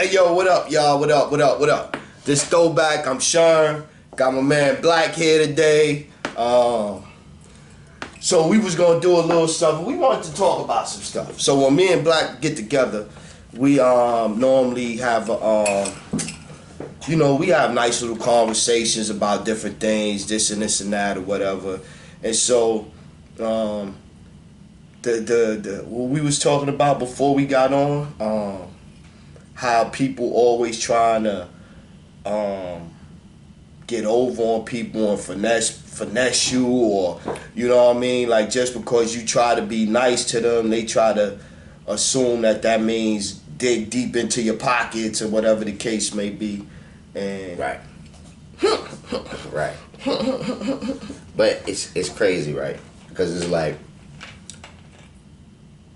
Hey yo, what up, y'all? What up? What up? What up? This throwback. I'm Sean. Got my man Black here today. So we was gonna do a little something. We wanted to talk about some stuff. So when me and Black get together, we normally have we have nice little conversations about different things, this and that or whatever. And so the what we was talking about before we got on, how people always trying to get over on people and finesse you, or you know what I mean, like just because you try to be nice to them, they try to assume that means dig deep into your pockets or whatever the case may be. And right. Right. But it's crazy, right? Because it's like,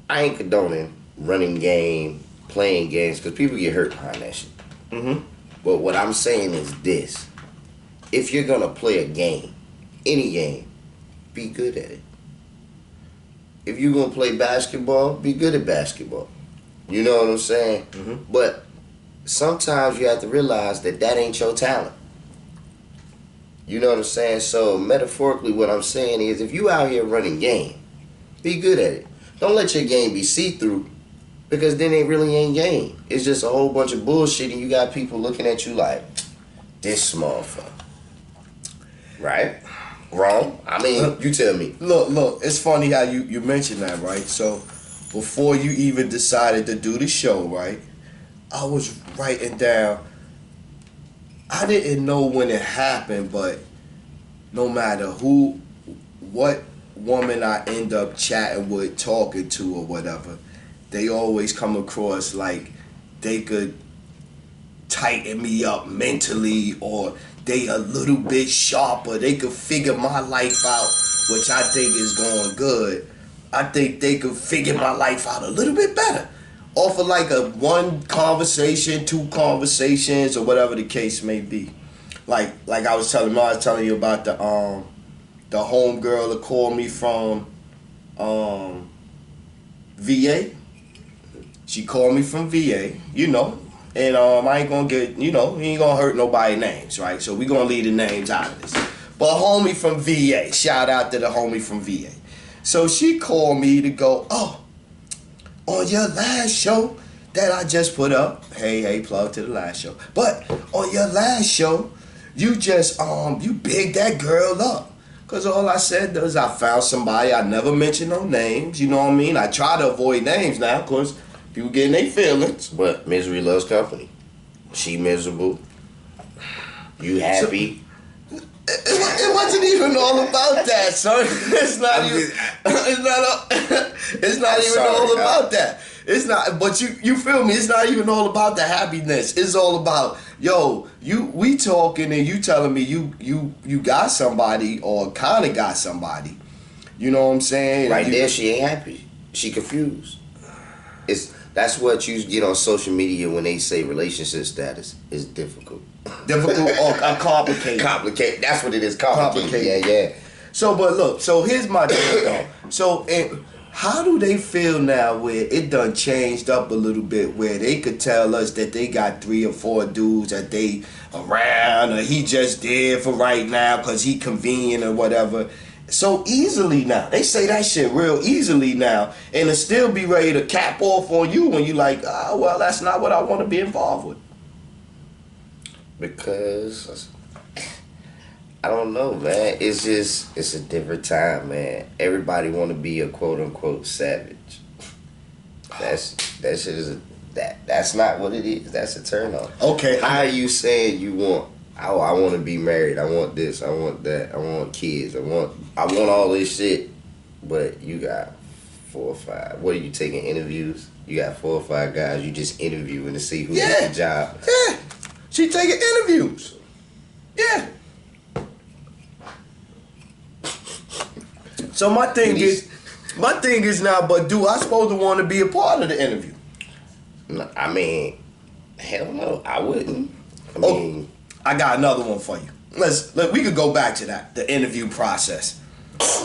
I ain't condoning running game, playing games, because people get hurt behind that shit. Mm-hmm. But what I'm saying is this: if you're gonna play a game, any game, be good at it. If you're gonna play basketball, be good at basketball. You know what I'm saying? Mm-hmm. But sometimes you have to realize that ain't your talent. You know what I'm saying? So metaphorically, what I'm saying is, if you out here running game, be good at it. Don't let your game be see-through, because then it really ain't game. It's just a whole bunch of bullshit, and you got people looking at you like, this motherfucker. Right? Wrong? I mean, you tell me. Look, it's funny how you mentioned that, right? So before you even decided to do the show, right, I was writing down, I didn't know when it happened, but no matter what woman I end up chatting with, talking to or whatever, they always come across like they could tighten me up mentally, or they a little bit sharper. They could figure my life out, which I think is going good. I think they could figure my life out a little bit better off of like a one conversation, two conversations, or whatever the case may be. Like I was telling you about the homegirl that called me from VA. She called me from VA, and I ain't gonna get, he ain't gonna hurt nobody's names, right? So we gonna leave the names out of this. But homie from VA, shout out to the homie from VA. So she called me to go, on your last show that I just put up, hey, plug to the last show. But on your last show, you just, you bigged that girl up. Because all I said was I found somebody, I never mentioned no names, you know what I mean? I try to avoid names now, because people getting their feelings. But misery loves company. She miserable. You happy. It wasn't even all about that, son. It's not even all about that. It's not, but you feel me? It's not even all about the happiness. It's all about, we talking and you telling me you got somebody, or kind of got somebody. You know what I'm saying? Right there, she ain't happy. She confused. That's what you get on social media when they say relationship status is difficult. Difficult or complicated. Complicated. That's what it is. Complicated. Yeah. So, but look. So here's my thing, though. So, how do they feel now where it done changed up a little bit, where they could tell us that they got 3 or 4 dudes that they around, or he just there for right now because he convenient or whatever, so easily now? They say that shit real easily now, and it still be ready to cap off on you when you like, well, that's not what I want to be involved with. Because I don't know, man. It's a different time, man. Everybody want to be a quote unquote savage. That's not what it is. That's a turn on. Okay. How are you saying you want? I want to be married. I want this. I want that. I want kids. I want all this shit. But you got 4 or 5. What are you taking interviews? You got 4 or 5 guys. You just interviewing to see who gets the job. Yeah. She taking interviews. Yeah. So my thing is now, but do I supposed to want to be a part of the interview? No, I mean, hell no, I wouldn't. I got another one for you. We could go back to that, the interview process.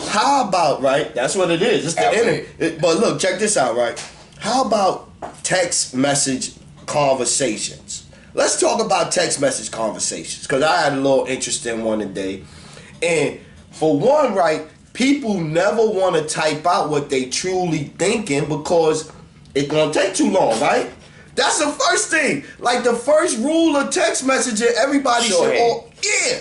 How about, right? That's what it is. It's the interview. But look, check this out, right? How about text message conversations. Let's talk about text message conversations, because I had a little interesting one today. And for one, right, people never want to type out what they truly thinking because it's gonna take too long, right? That's the first thing. Like the first rule of text messaging, everybody should all, yeah.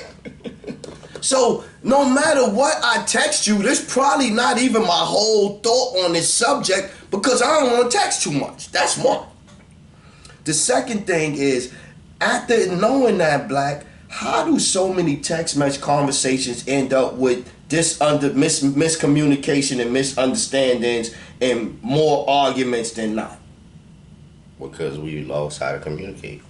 So no matter what I text you, there's probably not even my whole thought on this subject because I don't want to text too much. That's one. The second thing is, after knowing that, Black, how do so many text message conversations end up with miscommunication and misunderstandings and more arguments than not? Because we lost how to communicate.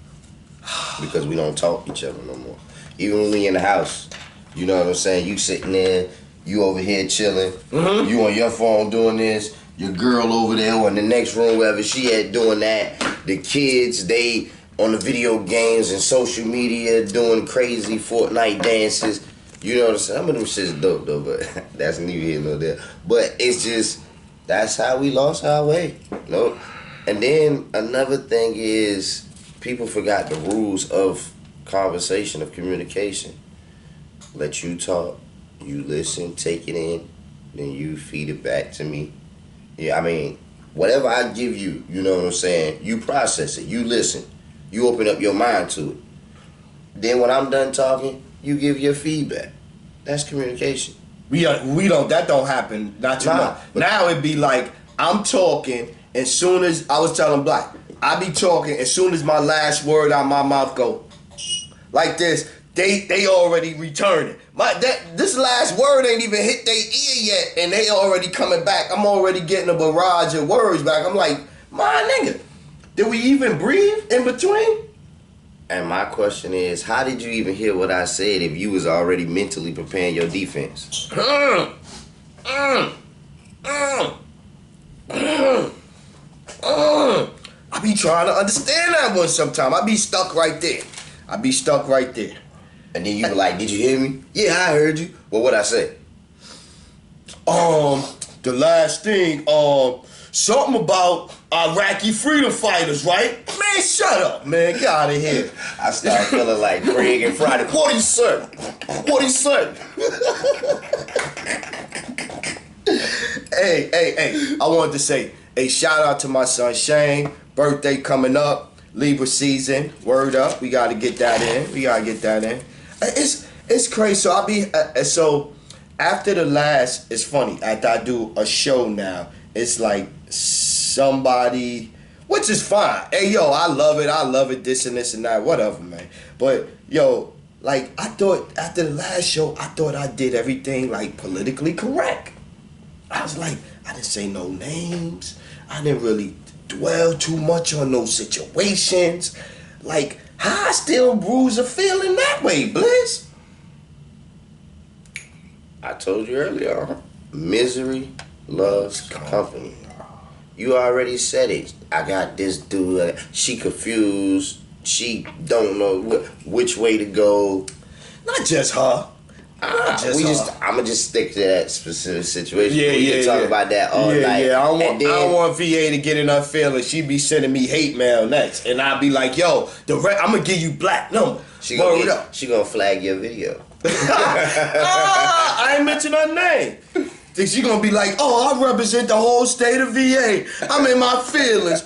Because we don't talk to each other no more. Even when we in the house, you know what I'm saying? You sitting there, you over here chilling, you on your phone doing this, your girl over there or in the next room, wherever she at doing that. The kids, they on the video games and social media doing crazy Fortnite dances. You know what I'm saying? Some of them shit's dope though, but that's neither here nor there. But it's just, that's how we lost our way. Nope. And then another thing is, people forgot the rules of conversation, of communication. Let you talk, you listen, take it in, then you feed it back to me. Yeah, I mean, whatever I give you, you know what I'm saying, you process it, you listen, you open up your mind to it. Then when I'm done talking, you give your feedback. That's communication. That don't happen, not too much. Now it'd be like, I'm talking, as soon as, I was telling Black, I be talking, as soon as my last word out my mouth go, like this, they already returning. This last word ain't even hit their ear yet, and they already coming back. I'm already getting a barrage of words back. I'm like, my nigga, did we even breathe in between? And my question is, how did you even hear what I said if you was already mentally preparing your defense? I be trying to understand that one sometime. I be stuck right there. And then you be like, did you hear me? Yeah, I heard you. Well, what'd I say? The last thing, something about Iraqi freedom fighters, right? Man, shut up, man. Get out of here. I start feeling like Craig and Friday. What he said? Hey, I wanted to say, hey, shout out to my son Shane. Birthday coming up. Libra season. Word up. We got to get that in. It's crazy. So I be so after the last. It's funny. After I do a show now, it's like somebody, which is fine. Hey yo, I love it. This and that. Whatever, man. But yo, like I thought after the last show, I thought I did everything like politically correct. I was like, I didn't say no names. I didn't really dwell too much on those situations. Like, how I still bruise a feeling that way, Bliss? I told you earlier, misery loves company. You already said it. I got this dude, she confused, she don't know which way to go. Not just her. I'ma just stick to that specific situation. We can talk about that all night. Yeah, I don't want VA to get in her feelings. She be sending me hate mail next, and I'll be like, "Yo, I'm gonna give you Black number." She gonna flag your video. I ain't mention her name. Think she gonna be like, "Oh, I represent the whole state of VA. I'm in my feelings."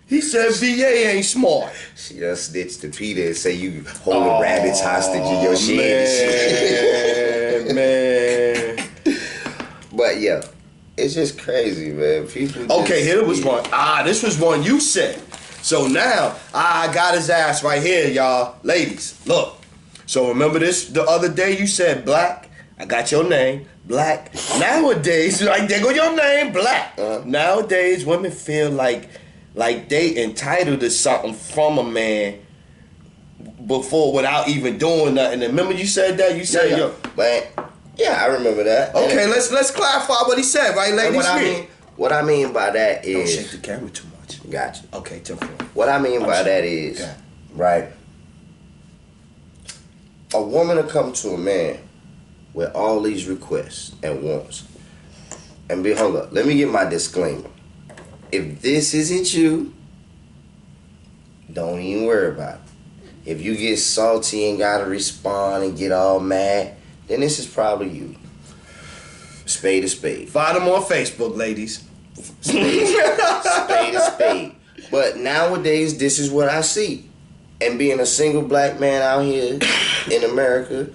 He said VA ain't smart. She just snitched to Peter and say you holding rabbits hostage in your shed. Man. But yeah, it's just crazy, man. People. Okay, here was one. This was one you said. So now I got his ass right here, y'all. Ladies, look. So remember this? The other day you said Black. I got your name, Black. Nowadays, like there go your name, Black. Nowadays, women feel like they entitled to something from a man before without even doing nothing. And remember you said that? You said, yo. But yeah, I remember that. Okay, let's clarify what he said, right, ladies? What I mean by that is, don't shake the camera too much. Gotcha. Okay, tell me. What I mean by that is, right, a woman will come to a man with all these requests and wants. And hold up, let me get my disclaimer. If this isn't you, don't even worry about it. If you get salty and gotta respond and get all mad, then this is probably you. Spade is spade. Find them on Facebook, ladies. Spade is spade. But nowadays, this is what I see. And being a single black man out here in America,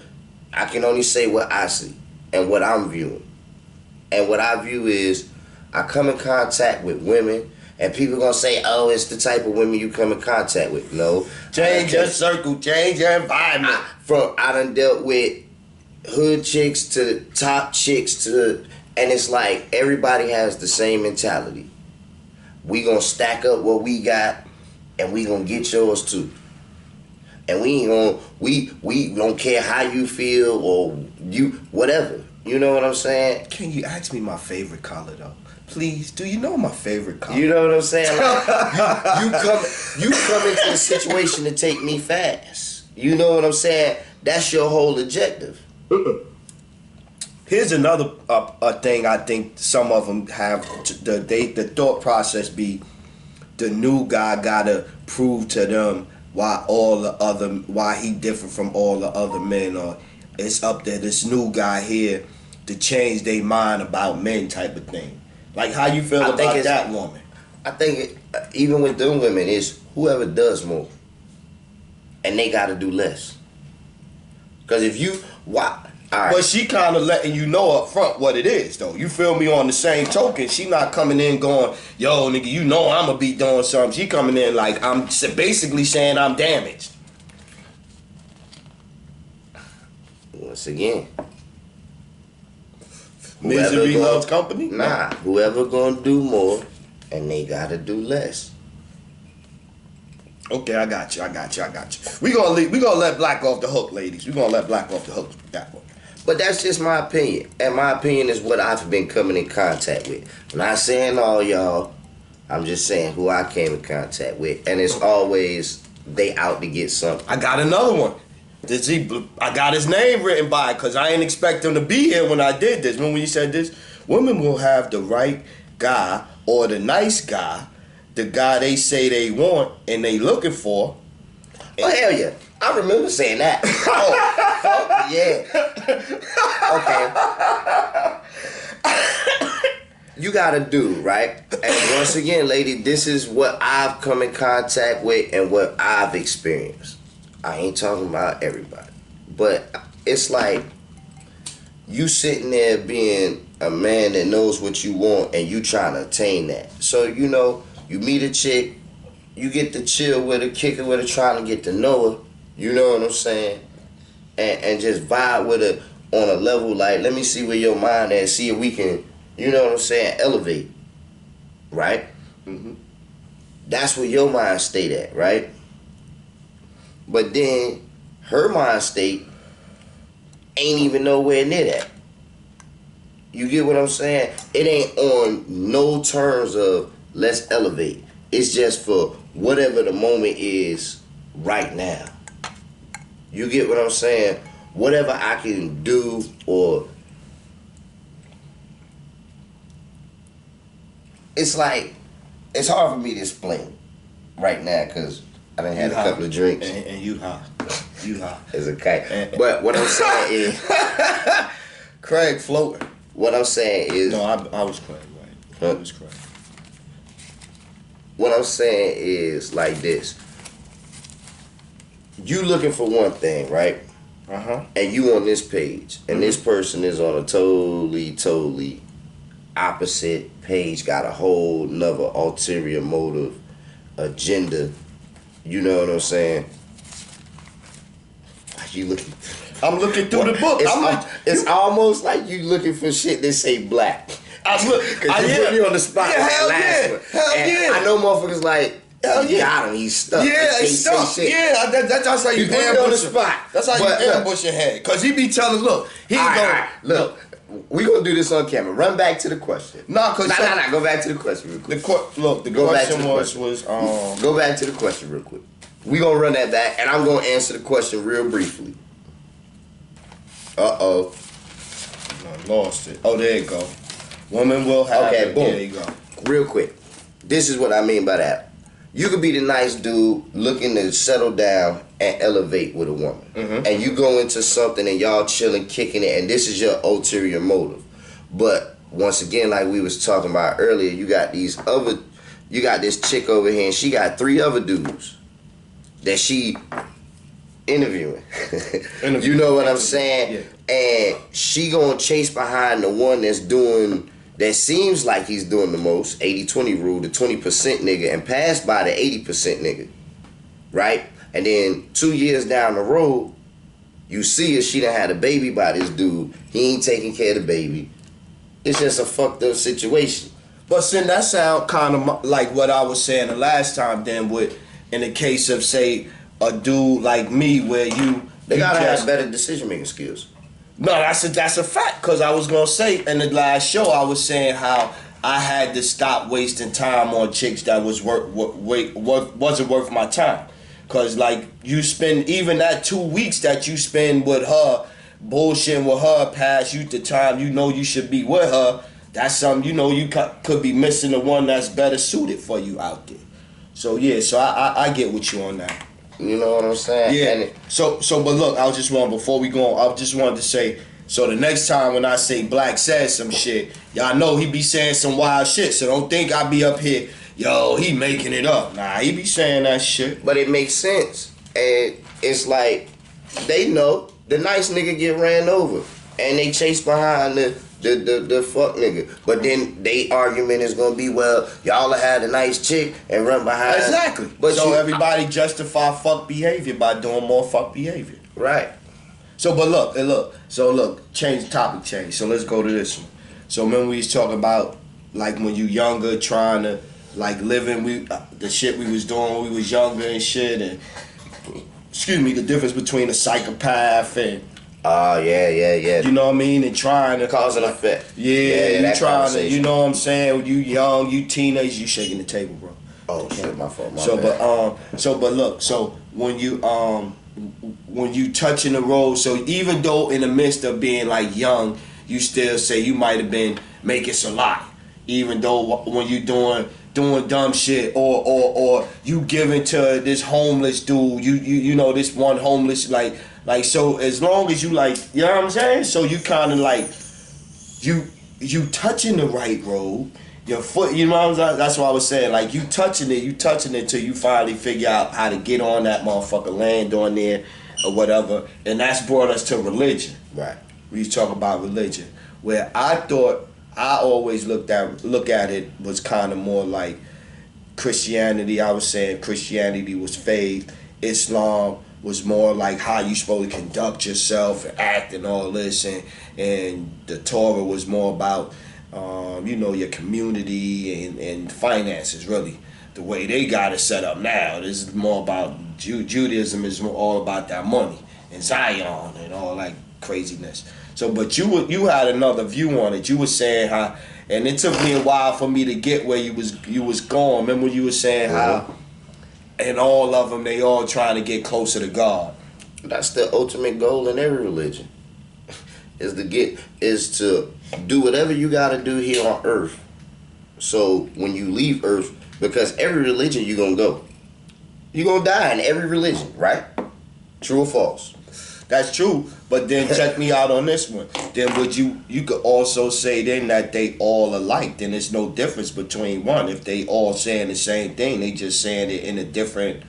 I can only say what I see and what I'm viewing. And what I view is, I come in contact with women, and people gonna say, "Oh, it's the type of women you come in contact with." No, Change your circle, change your environment. I done dealt with hood chicks to top chicks to, and it's like everybody has the same mentality. We gonna stack up what we got, and we gonna get yours too. And we ain't gonna, we don't care how you feel or you whatever. You know what I'm saying? Can you ask me my favorite color though? Please, do you know my favorite color? You know what I'm saying? Like, you come into the situation to take me fast. You know what I'm saying? That's your whole objective. Here's another thing I think some of them have. The thought process be, the new guy gotta prove to them why he different from all the other men, or it's up to this new guy here to change their mind about men type of thing. Like, how you feel about that woman? I think even with them women, it's whoever does more, and they got to do less. Because if you why, all right. But she kind of letting you know up front what it is, though. You feel me? On the same token, she not coming in going, "Yo, nigga, you know I'ma be doing something." She coming in like, I'm basically saying I'm damaged. Once again, misery loves company. Nah, whoever gonna do more, and they gotta do less. Okay, I got you. We gonna let Black off the hook, ladies. We gonna let Black off the hook with that one. But that's just my opinion, and my opinion is what I've been coming in contact with. I'm not saying all y'all. I'm just saying who I came in contact with, and it's always they out to get something. I got another one. I got his name written by it because I ain't expect him to be here when I did this. Remember when you said this? Women will have the right guy or the nice guy, the guy they say they want and they looking for. Oh, hell yeah. I remember saying that. Oh, yeah. Okay. You gotta do, right? And once again, lady, this is what I've come in contact with and what I've experienced. I ain't talking about everybody. But it's like you sitting there being a man that knows what you want and you trying to attain that. So, you know, you meet a chick, you get to chill with her, kick it with her, trying to get to know her. You know what I'm saying? And just vibe with her on a level like, let me see where your mind at, see if we can, you know what I'm saying, elevate. Right? Mm-hmm. That's where your mind state at, right? But then her mind state ain't even nowhere near that. You get what I'm saying? It ain't on no terms of let's elevate. It's just for whatever the moment is right now. You get what I'm saying? Whatever I can do, or it's like, it's hard for me to explain right now because I done had a couple of drinks. And you high. You high. It's okay. But what I'm saying is Craig floating. What I'm saying is no, I was Craig, right? Huh? I was Craig. What I'm saying is like this. You looking for one thing, right? And you on this page, and this person is on a totally opposite page, got a whole nother ulterior motive, agenda. You know what I'm saying? You looking? I'm looking through the book. It's almost like you looking for shit that say black. Cause you put me on the spot. Yeah, hell yeah. One. Hell yeah. I know motherfuckers like, got him. He's stuck. Yeah, he's stuck. Yeah, that's how you put me on the spot. That's how you ambush your head. Cause he be telling, look, look. We gonna do this on camera. Run back to the question. Nah. Go back to the question real quick. The question was go back to the question real quick. We gonna run that back, and I'm gonna answer the question real briefly. I lost it. Oh, there you go. Woman will have. Okay, boom. There you go. Real quick. This is what I mean by that. You could be the nice dude looking to settle down and elevate with a woman. And you go into something and y'all chilling, kicking it, and this is your ulterior motive. But once again, like we was talking about earlier, you got this chick over here and she got 3 other dudes that she interviewing. You know what I'm saying? Yeah. And she gonna chase behind the one that seems like he's doing the most, 80-20 rule, the 20% nigga, and pass by the 80% nigga, right? And then 2 years down the road, you see her, she done had a baby by this dude. He ain't taking care of the baby. It's just a fucked up situation. But then that sound kind of like what I was saying the last time then in the case of, say, a dude like me where They gotta have better decision-making skills. No, that's a fact. Because I was gonna say in the last show, I was saying how I had to stop wasting time on chicks that wasn't worth my time. Because like you spend even that 2 weeks that you spend with her, bullshitting with her, past you the time you know you should be with her. That's something you could be missing the one that's better suited for you out there. So yeah, so I get with you on that. You know what I'm saying? Yeah. But look, I was just wanting, before we go on, I just wanted to say, so the next time when I say Black says some shit, y'all know he be saying some wild shit. So don't think I be up here, yo, he making it up. Nah, he be saying that shit. But it makes sense. And it's like, they know the nice nigga get ran over. And they chase behind the fuck nigga. But then they argument is gonna be, well, y'all had a nice chick and run behind. Exactly. But so everybody justify fuck behavior by doing more fuck behavior. Right. So but look, change topic change. So let's go to this one. So remember we was talking about like when you younger trying to like living the shit we was doing when we was younger and shit, and the difference between a psychopath and yeah. You know what I mean? And trying to cause and effect. Yeah, you trying to, you know what I'm saying? You young, you teenage, you shaking the table, bro. Oh shit, my fault. So when you touching the road, so even though in the midst of being like young, you still say you might have been making some lot. Even though when you doing dumb shit or you giving to this homeless dude, you know this one homeless like so as long as you like, you know what I'm saying? So you kind of like you touching the right road, your foot, you know what I'm saying? That's what I was saying. Like you touching it till you finally figure out how to get on that motherfucker, land on there or whatever. And that's brought us to religion. Right. We talk about religion, where I thought I always look at it was kind of more like Christianity. I was saying Christianity was faith. Islam was more like how you supposed to conduct yourself and act and all this, and the Torah was more about your community and finances, really the way they got it set up now. This is more about Judaism is all about that money and Zion and all that craziness. So but you had another view on it. You were saying how, and it took me a while for me to get where you was going. Remember you were saying how and all of them, they all trying to get closer to God. That's the ultimate goal in every religion. Is to do whatever you gotta do here on earth. So when you leave earth, because every religion you're gonna go. You're gonna die in every religion, right? True or false? That's true, but then check me out on this one. Then you could also say then that they all alike. Then there's no difference between one. If they all saying the same thing, they just saying it in a different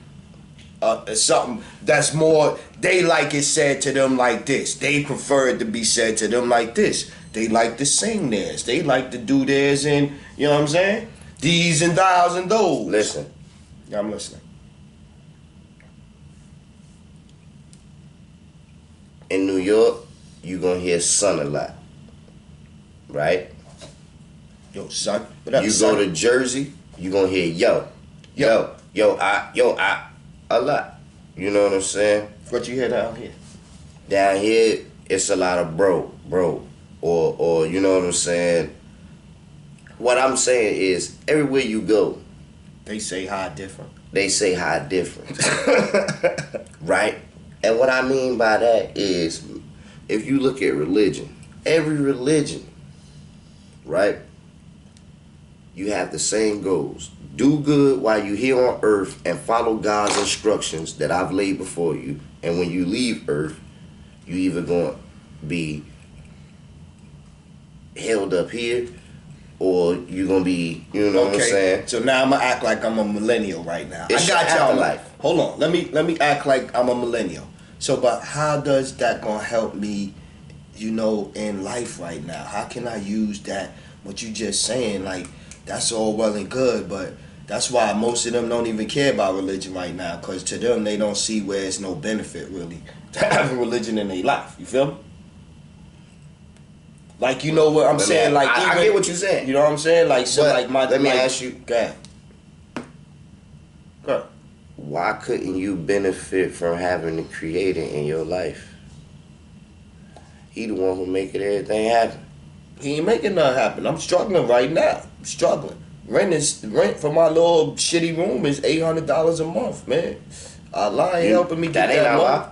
something that's more. They like it said to them like this. They prefer it to be said to them like this. They like to sing theirs. They like to do theirs in, you know what I'm saying? These and thous and those. Listen. Yeah, I'm listening. In New York, you gonna hear son a lot, right? Yo, son. What up, you son? go to Jersey, you gonna hear I a lot. You know what I'm saying? What you hear down here? Down here, it's a lot of bro, or you know what I'm saying? What I'm saying is, everywhere you go, they say hi different. They say hi different, right? And what I mean by that is, if you look at religion, every religion, right, you have the same goals. Do good while you're here on earth and follow God's instructions that I've laid before you. And when you leave earth, you either going to be held up here or you're going to be, you know what I'm saying? So now I'm going to act like I'm a millennial right now. It's I got y'all. life. Hold on. Let me act like I'm a millennial. So, but how does that going to help me, you know, in life right now? How can I use that, what you just saying? Like, that's all well and good, but that's why most of them don't even care about religion right now, because to them, they don't see where it's no benefit, really, to having religion in their life. You feel me? Like, you know what I'm saying? Like, I get what you're saying. You know what I'm saying? Like, so, but like, my... Let me like, ask you. Go ahead. Why couldn't you benefit from having the Creator in your life? He the one who making everything happen. He ain't making nothing happen. I'm struggling right now. I'm struggling. Rent for my little shitty room is $800 a month, man. Allah ain't helping me get that money.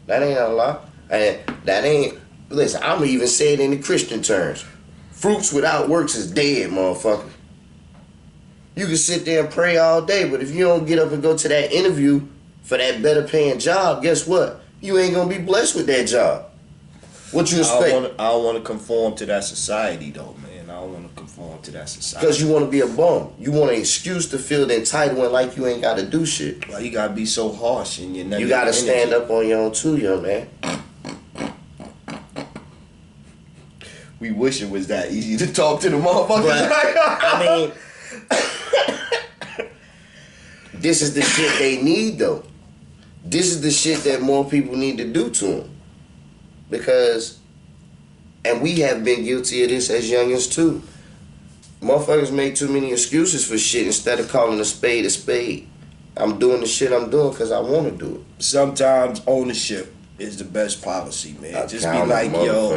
That ain't a lie. And that ain't... Listen, I'm gonna even say it in the Christian terms. Fruits without works is dead, motherfucker. You can sit there and pray all day, but if you don't get up and go to that interview for that better paying job, guess what? You ain't gonna be blessed with that job. What you expect? I don't want to conform to that society, though, man. I don't want to conform to that society. Because you want to be a bum. You want an excuse to feel entitlement like you ain't got to do shit. Well, you got to be so harsh in your You got to stand up on your own too, young man. We wish it was that easy to talk to the motherfuckers. But, I mean, this is the shit they need, though. This is the shit that more people need to do to them. Because, and we have been guilty of this as youngins too. Motherfuckers make too many excuses for shit instead of calling a spade a spade. I'm doing the shit I'm doing because I want to do it. Sometimes ownership is the best policy, man. Just be like, yo,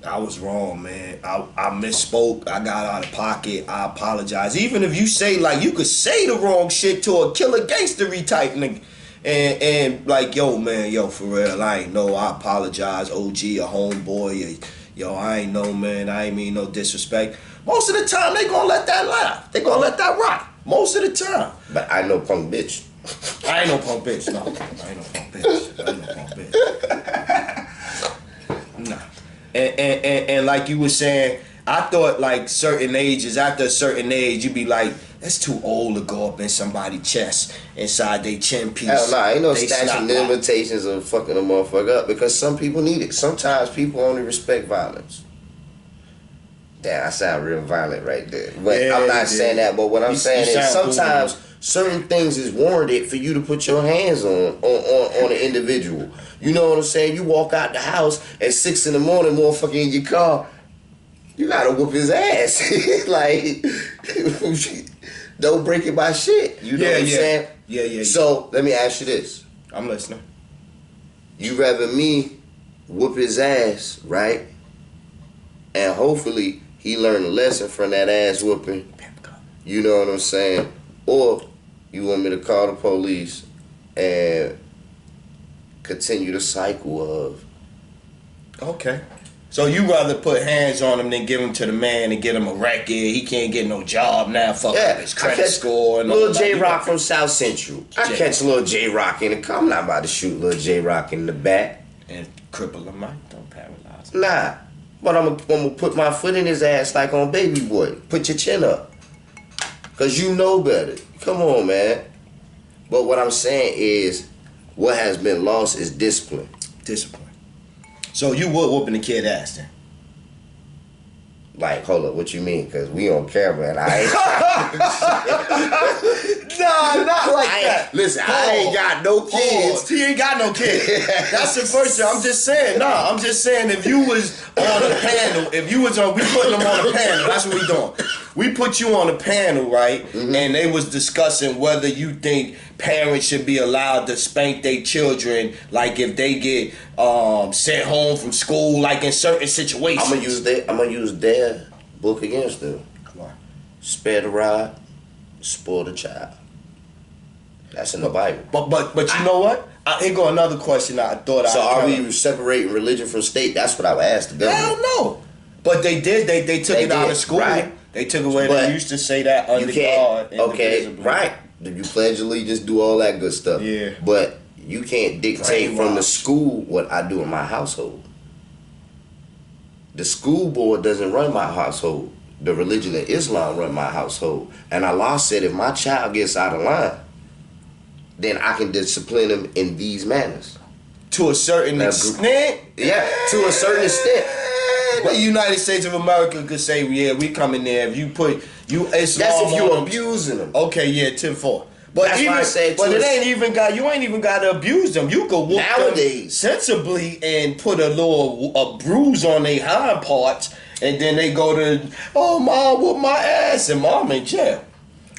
I was wrong, man. I misspoke. I got out of pocket. I apologize. Even if you say, like, you could say the wrong shit to a killer gangstery type nigga. And like, yo, man, yo, for real, I ain't know. I apologize, OG, a homeboy. Yo, I ain't know, man. I ain't mean no disrespect. Most of the time, they gonna let that laugh. They gonna let that rock. Most of the time. But I know punk bitch. I ain't no punk bitch. No, I ain't no punk bitch. I ain't no punk bitch. Nah. And like you were saying, I thought like certain ages, after a certain age, you be like, that's too old to go up in somebody's chest, inside their chin piece. Hell nah, ain't no statute of limitations of fucking a motherfucker up because some people need it. Sometimes people only respect violence. Damn, I sound real violent right there. But yeah, I'm not saying that, but what I'm saying is sometimes certain things is warranted for you to put your hands on an individual. You know what I'm saying? You walk out the house at 6 in the morning, motherfucker, in your car, you gotta whoop his ass. Like, don't break it by shit. You know what I'm saying? Yeah. So, let me ask you this. I'm listening. You rather me whoop his ass, right? And hopefully he learned a lesson from that ass whooping. You know what I'm saying? Or you want me to call the police and continue the cycle of... Okay. So you rather put hands on him than give him to the man and get him a record. He can't get no job now. Fuck his credit score. And Lil J-Rock from South Central. I catch Lil J-Rock in the car. I'm not about to shoot Lil J-Rock in the back. And cripple him out. Don't paralyze him. Nah. But I'm gonna put my foot in his ass like on Baby Boy. Put your chin up. Because you know better. Come on, man. But what I'm saying is, what has been lost is discipline. Discipline. So you would whooping the kid ass then? Like, hold up, what you mean? Because we on camera and I ain't... Nah, not like that. Listen, I ain't got no kids. He ain't got no kids. That's the first thing. I'm just saying. Nah, I'm just saying if you was on a panel, we putting them on a panel. That's what we doing. We put you on a panel, right? Mm-hmm. And they was discussing whether you think parents should be allowed to spank their children, like if they get sent home from school, like in certain situations. I'm gonna use their book against them. Come on. Spare the rod, spoil the child. That's in the Bible. But you know what? Here go another question I thought. So are we separating religion from state? That's what I asked the government. Hell no. But they did. They took it out of school. Right. They took away. But They used to say that under you can't. God. Okay, Invisibly. right. You pledge allegiance, do all that good stuff. Yeah. But you can't dictate from the Brainwash. school what I do in my household. The school board doesn't run my household. The religion of Islam run my household. And Allah said if my child gets out of line, then I can discipline him in these manners. To a certain extent. Yeah, to a certain extent. The United States of America could say, yeah, we come in there. If you put Islam, That's if you on them. abusing them. Okay, yeah, 10-4. But That's even, why I said but to it us- ain't even got. You ain't even got to abuse them. You could whoop Nowadays. them sensibly and put a bruise on their hind parts, and then they go to, oh, mom, whoop my ass, and mom in jail.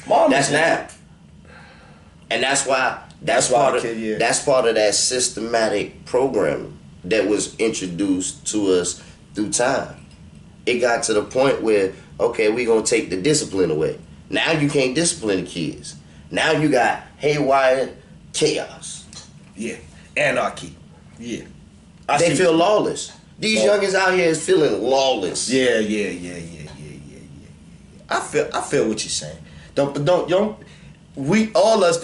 Mom That's in jail. now. And that's why that's That's why part I of kid, yeah. that's part of that systematic programming that was introduced to us through time. It got to the point where, okay, we're gonna take the discipline away. Now you can't discipline the kids. Now you got haywire chaos. Yeah, anarchy. Yeah, They feel lawless. These youngins out here is feeling lawless. Yeah. I feel what you're saying. Don't. We all us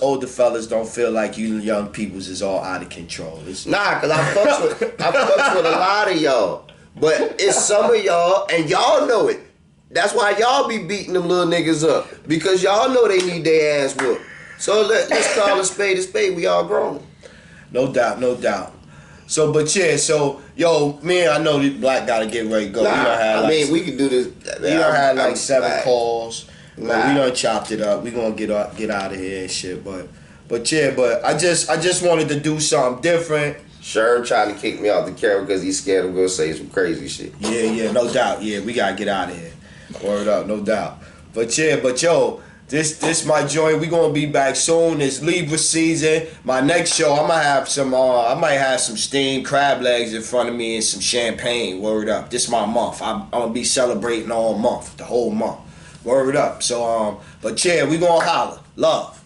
older fellas don't feel like you young peoples is all out of control. Nah, cause I fucks with a lot of y'all. But it's some of y'all, and y'all know it. That's why y'all be beating them little niggas up. Because y'all know they need their ass whooped. So let's call a spade a spade. We all grown. No doubt. So, but yeah, yo, man, I know this Black gotta get ready to go. Nah, we can do this. We done had like 7 calls. Nah. We done chopped it up. We gonna get out of here and shit. But I just wanted to do something different. Sherm trying to kick me off the camera because he's scared I'm gonna say some crazy shit. Yeah, no doubt. Yeah, we gotta get out of here. Word up, no doubt. But yo, this my joint. We gonna be back soon. It's Libra season. My next show, I might have some steamed crab legs in front of me and some champagne. Word up. This my month. I'm gonna be celebrating all month, the whole month. Word up. So but yeah, we gonna holler. Love.